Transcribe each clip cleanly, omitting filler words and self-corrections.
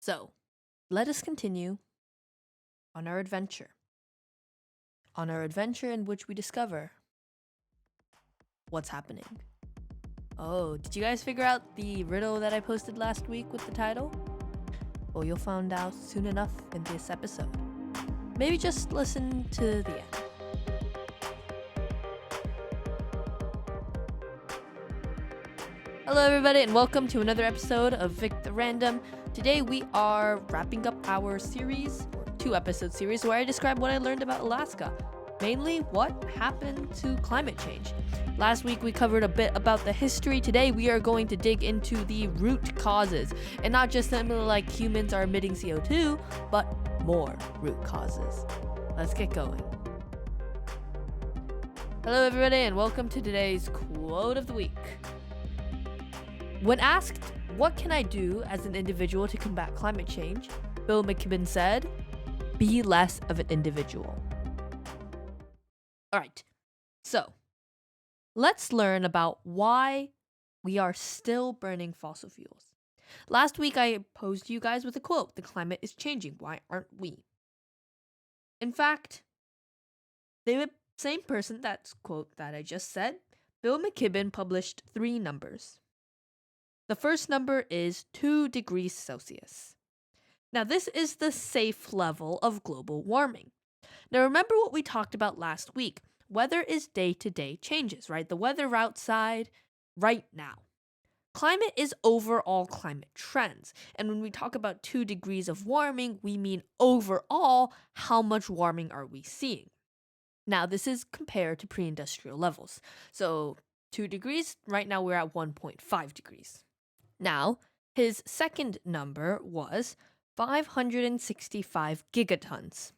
So, let us continue on our adventure. On our adventure in which we discover what's happening. Oh, did you guys figure out the riddle that I posted last week with the title? Well, you'll find out soon enough in this episode. Maybe just listen to the end. Hello, everybody, and welcome to another episode of Vic the Random. Today we are wrapping up our series, or 2-episode series, where I describe what I learned about Alaska. Mainly, what happened to climate change. Last week we covered a bit about the history. Today we are going to dig into the root causes, and not just simply like humans are emitting CO2, but more root causes. Let's get going. Hello, everybody, and welcome to today's quote of the week. When asked, what can I do as an individual to combat climate change? Bill McKibben said, be less of an individual. Alright, so let's learn about why we are still burning fossil fuels. Last week I posed you guys with a quote, the climate is changing, why aren't we? In fact, the same person that's quote that I just said, Bill McKibben published 3 numbers. The first number is 2 degrees Celsius. Now, this is the safe level of global warming. Now, remember what we talked about last week. Weather is day-to-day changes, right? The weather outside right now. Climate is overall climate trends. And when we talk about 2 degrees of warming, we mean overall, how much warming are we seeing? Now, this is compared to pre-industrial levels. So, 2 degrees, right now we're at 1.5 degrees. Now, his second number was 565 gigatons.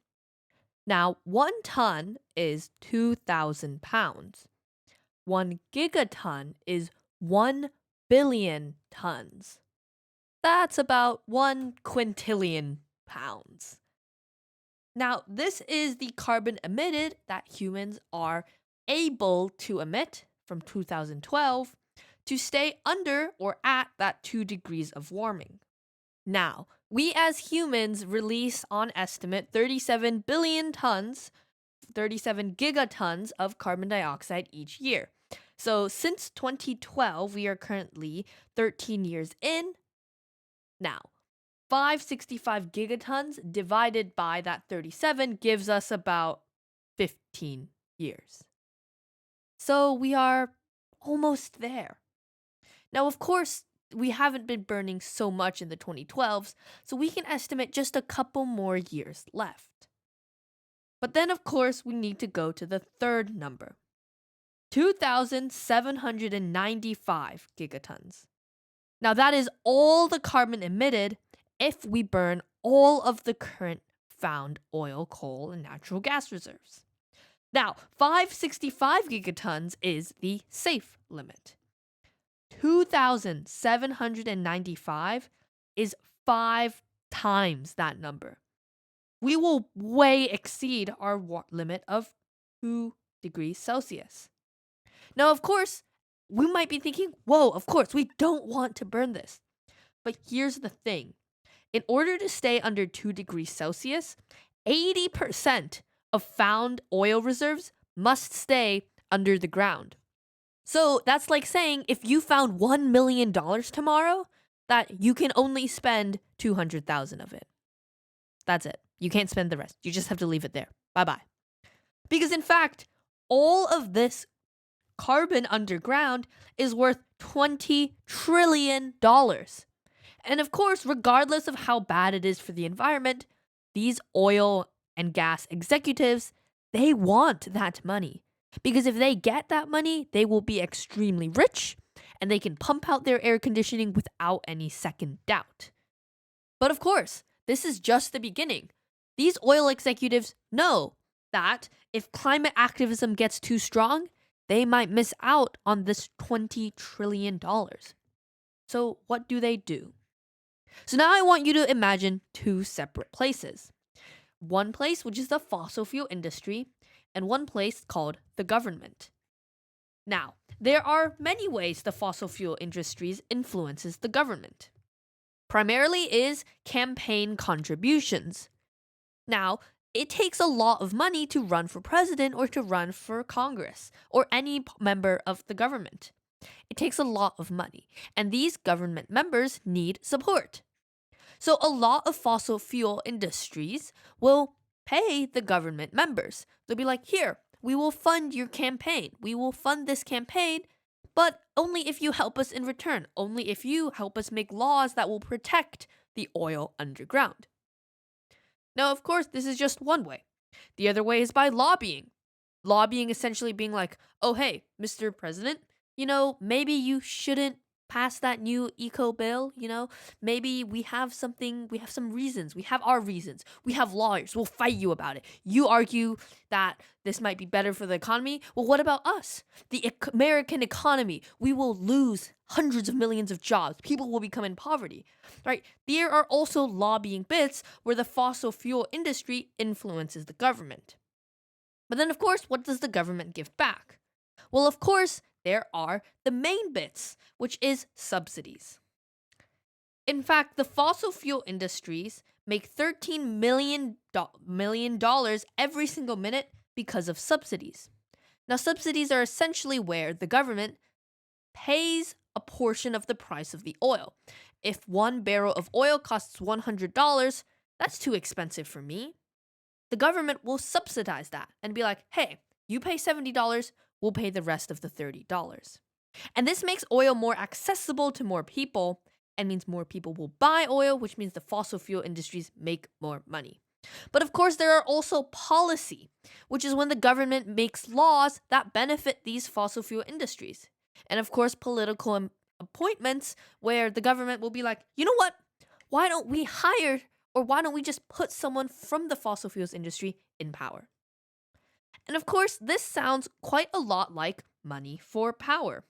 Now, 1 ton is 2,000 pounds. 1 gigaton is 1 billion tons. That's about 1 quintillion pounds. Now, this is the carbon emitted that humans are able to emit from 2012 to stay under or at that 2 degrees of warming. Now, we as humans release on estimate 37 billion tons, 37 gigatons of carbon dioxide each year. So since 2012, we are currently 13 years in. Now, 565 gigatons divided by that 37 gives us about 15 years. So we are almost there. Now, of course, we haven't been burning so much in the 2012s, so we can estimate just a couple more years left. But then, of course, we need to go to the third number, 2,795 gigatons. Now, that is all the carbon emitted if we burn all of the current found oil, coal, and natural gas reserves. Now, 565 gigatons is the safe limit. 2,795 is 5 times that number. We will way exceed our limit of 2 degrees Celsius. Now, of course, we might be thinking, whoa, of course, we don't want to burn this. But here's the thing. In order to stay under 2 degrees Celsius, 80% of found oil reserves must stay under the ground. So that's like saying if you found $1 million tomorrow, that you can only spend 200,000 of it. That's it. You can't spend the rest. You just have to leave it there. Bye-bye. Because in fact, all of this carbon underground is worth $20 trillion. And of course, regardless of how bad it is for the environment, these oil and gas executives, they want that money. Because if they get that money, they will be extremely rich and they can pump out their air conditioning without any second doubt. But of course, this is just the beginning. These oil executives know that if climate activism gets too strong, they might miss out on this $20 trillion. So what do they do? So now I want you to imagine 2 separate places. One place, which is the fossil fuel industry, and one place called the government. Now, there are many ways the fossil fuel industry influences the government. primarily is campaign contributions. Now, it takes a lot of money to run for president or to run for Congress or any member of the government. It takes a lot of money, and these government members need support. So, a lot of fossil fuel industries will pay the government members. They'll be like, here, we will fund your campaign. We will fund this campaign, but only if you help us in return, only if you help us make laws that will protect the oil underground. Now, of course, this is just one way. The other way is by lobbying. Lobbying essentially being like, oh, hey, Mr. President, maybe you shouldn't pass that new eco bill, maybe we have some reasons. We have our reasons. We have lawyers. We'll fight you about it. You argue that this might be better for the economy. Well, what about us? The American economy. We will lose hundreds of millions of jobs. People will become in poverty, right? There are also lobbying bits where the fossil fuel industry influences the government. But then, of course, what does the government give back? Well, of course, there are the main bits, which is subsidies. In fact, the fossil fuel industries make $13 million every single minute because of subsidies. Now, subsidies are essentially where the government pays a portion of the price of the oil. If one barrel of oil costs $100, that's too expensive for me. The government will subsidize that and be like, hey, you pay $70, we'll pay the rest of the $30. And this makes oil more accessible to more people and means more people will buy oil, which means the fossil fuel industries make more money. But of course, there are also policy, which is when the government makes laws that benefit these fossil fuel industries. And of course, political appointments where the government will be like, you know what? Why don't we hire or why don't we just put someone from the fossil fuels industry in power? And of course, this sounds quite a lot like money for power.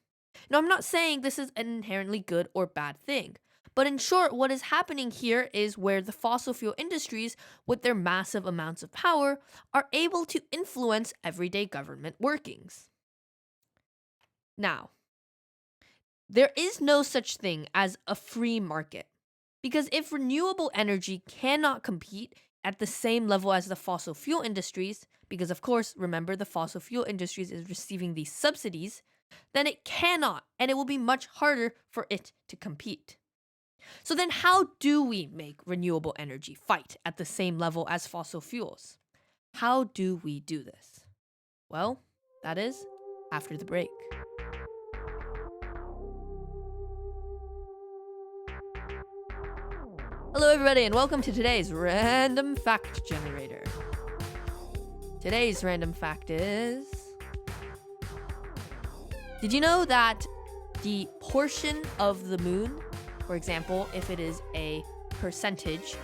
Now, I'm not saying this is an inherently good or bad thing. But in short, what is happening here is where the fossil fuel industries, with their massive amounts of power, are able to influence everyday government workings. Now, there is no such thing as a free market. Because if renewable energy cannot compete at the same level as the fossil fuel industries, because of course, remember the fossil fuel industries is receiving these subsidies, then it cannot, and it will be much harder for it to compete. So then how do we make renewable energy fight at the same level as fossil fuels? How do we do this? Well, that is after the break. Hello everybody and welcome to today's Random Fact Generator. Today's random fact is... Did you know that the portion of the moon, for example, if it is a percentage,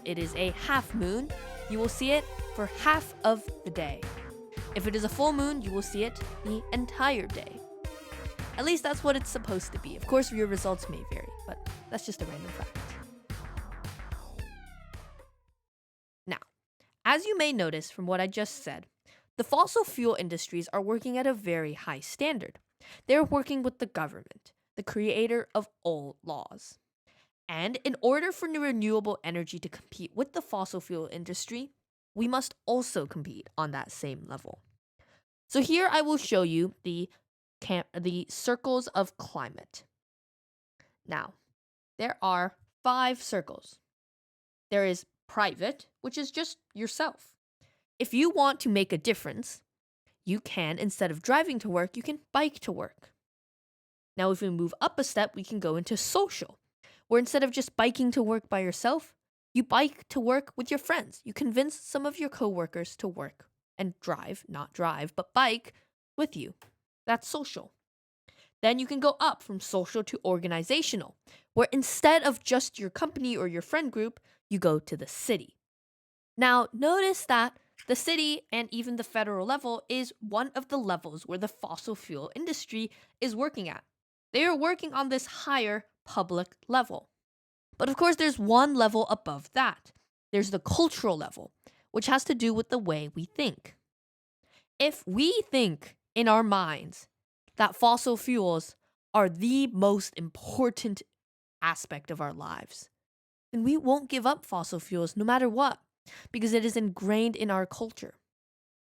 it is a half moon, you will see it for half of the day. If it is a full moon, you will see it the entire day. At least that's what it's supposed to be. Of course, your results may vary, but that's just a random fact. Now, as you may notice from what I just said, the fossil fuel industries are working at a very high standard. They're working with the government, the creator of all laws. And in order for renewable energy to compete with the fossil fuel industry, we must also compete on that same level. So here I will show you the circles of climate. Now, there are 5 circles. There is private, which is just yourself. If you want to make a difference, you can, instead of driving to work, you can bike to work. Now, if we move up a step, we can go into social, where instead of just biking to work by yourself, you bike to work with your friends. You convince some of your coworkers to work and drive, not drive, but bike with you. That's social. Then you can go up from social to organizational, where instead of just your company or your friend group, you go to the city. Now, notice that the city and even the federal level is one of the levels where the fossil fuel industry is working at. They are working on this higher public level. But of course, there's one level above that. There's the cultural level, which has to do with the way we think. If we think in our minds that fossil fuels are the most important aspect of our lives, And we won't give up fossil fuels no matter what, because it is ingrained in our culture.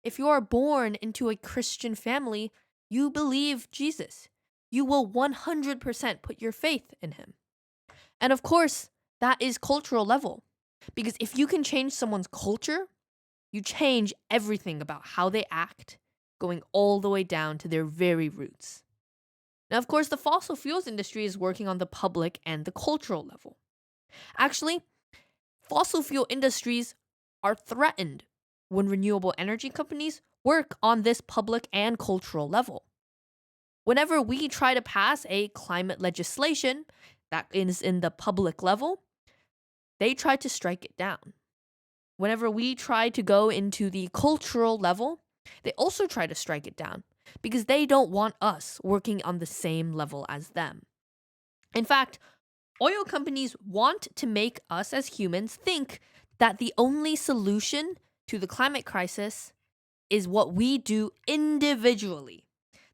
If you are born into a Christian family, you believe Jesus. You will 100% put your faith in him. And of course, that is cultural level. Because if you can change someone's culture, you change everything about how they act, going all the way down to their very roots. Now, of course, the fossil fuels industry is working on the public and the cultural level. Actually, fossil fuel industries are threatened when renewable energy companies work on this public and cultural level. Whenever we try to pass a climate legislation that is in the public level, they try to strike it down. Whenever we try to go into the cultural level, they also try to strike it down because they don't want us working on the same level as them. In fact, oil companies want to make us as humans think that the only solution to the climate crisis is what we do individually,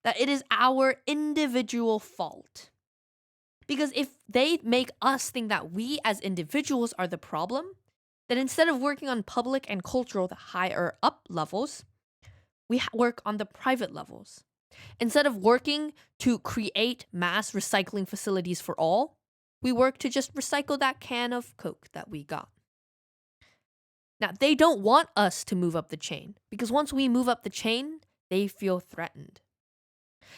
that it is our individual fault. Because if they make us think that we as individuals are the problem, then instead of working on public and cultural, the higher up levels, we work on the private levels. Instead of working to create mass recycling facilities for all, we work to just recycle that can of Coke that we got. Now, they don't want us to move up the chain because once we move up the chain, they feel threatened.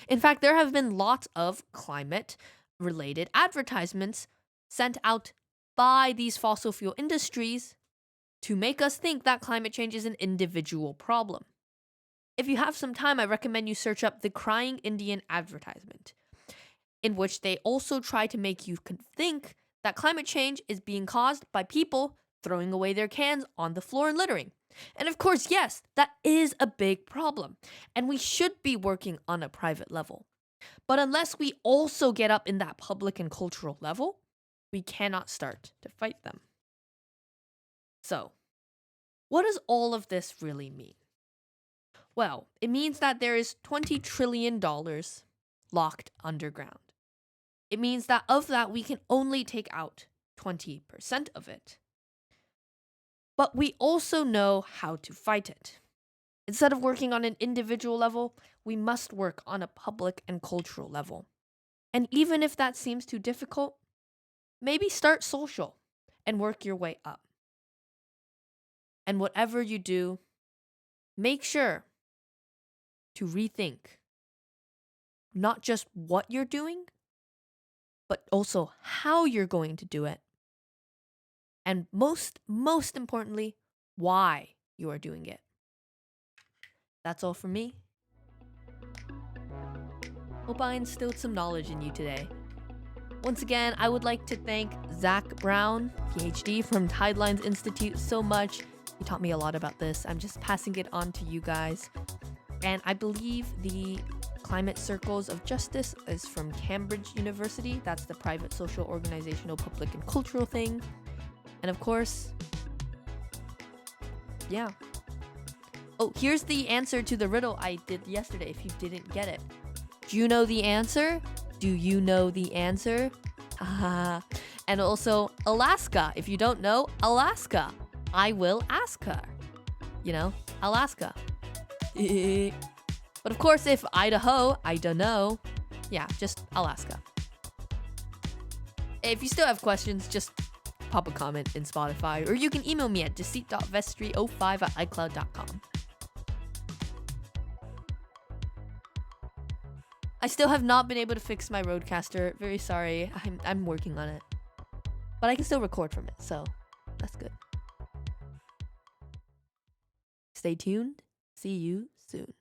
In fact, there have been lots of climate-related advertisements sent out by these fossil fuel industries to make us think that climate change is an individual problem. If you have some time, I recommend you search up the Crying Indian advertisement, in which they also try to make you think that climate change is being caused by people throwing away their cans on the floor and littering. And of course, yes, that is a big problem, and we should be working on a private level. But unless we also get up in that public and cultural level, we cannot start to fight them. So, what does all of this really mean? Well, it means that there is $20 trillion locked underground. It means that of that, we can only take out 20% of it. But we also know how to fight it. Instead of working on an individual level, we must work on a public and cultural level. And even if that seems too difficult, maybe start social and work your way up. And whatever you do, make sure to rethink not just what you're doing, but also how you're going to do it. And most importantly, why you are doing it. That's all from me. Hope I instilled some knowledge in you today. Once again, I would like to thank Zach Brown, PhD from Tidelines Institute, so much. He taught me a lot about this. I'm just passing it on to you guys. And I believe the Climate Circles of Justice is from Cambridge University. That's the private social organizational public and cultural thing. And of course, yeah. Oh, here's the answer to the riddle I did yesterday if you didn't get it. Do you know the answer? Do you know the answer? And also, Alaska. If you don't know, Alaska. I will ask her. You know, Alaska. But of course, if Idaho, I don't know. Yeah, just Alaska. If you still have questions, just pop a comment in Spotify, or you can email me at deceit.vestry05@icloud.com. I still have not been able to fix my Rodecaster. Very sorry. I'm working on it. But I can still record from it, so that's good. Stay tuned. See you soon.